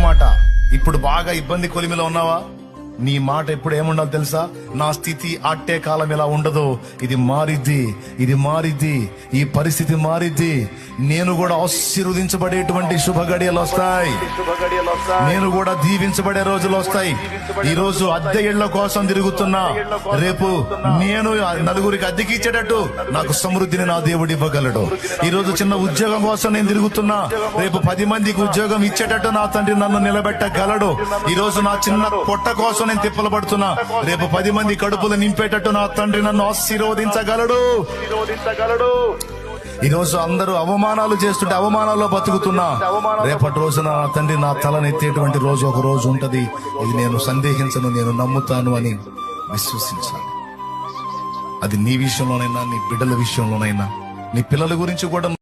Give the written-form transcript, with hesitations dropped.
మాట. ఇప్పుడు బాగా ఇబ్బంది కొలిమిలో ఉన్నావా? నీ మాట ఎప్పుడు ఏముండాలి తెలుసా? నా స్థితి అట్టే కాలం ఇలా ఉండదు, ఇది మారిద్ది, ఇది మారిద్ది, ఈ పరిస్థితి మారిద్ది. నేను కూడా ఆశీర్వదించబడేటువంటి శుభ గడియలు వస్తాయి, నేను కూడా దీవించబడే రోజులు వస్తాయి. ఈ రోజు అద్దె ఇళ్ల కోసం తిరుగుతున్నా, రేపు నేను నలుగురికి అద్దెకి ఇచ్చేటట్టు నాకు సమృద్ధిని నా దేవుడు ఇవ్వగలడు. ఈ రోజు చిన్న ఉద్యోగం కోసం నేను తిరుగుతున్నా, రేపు 10 మందికి ఉద్యోగం ఇచ్చేటట్టు నా తండ్రి నన్ను నిలబెట్టగలడు. ఈ రోజు నా చిన్న పొట్ట కోసం నేను తిప్పలు పడుతున్నా, రేపు 10 మంది కడుపులు నింపేటట్టు నా తండ్రి నన్ను ఆశీర్వదించగలడు. ఈ రోజు అందరూ అవమానాలు చేస్తుంటే అవమానాల్లో బతుకుతున్నా, రేపటి రోజున నా తండ్రి నా తలనెత్తేటువంటి రోజు ఒక రోజు ఉంటది. ఇది నేను సందేహించను, నేను నమ్ముతాను అని విశ్వసించాలి. అది నీ విషయంలోనైనా, నీ బిడ్డల విషయంలోనైనా, నీ పిల్లల గురించి కూడా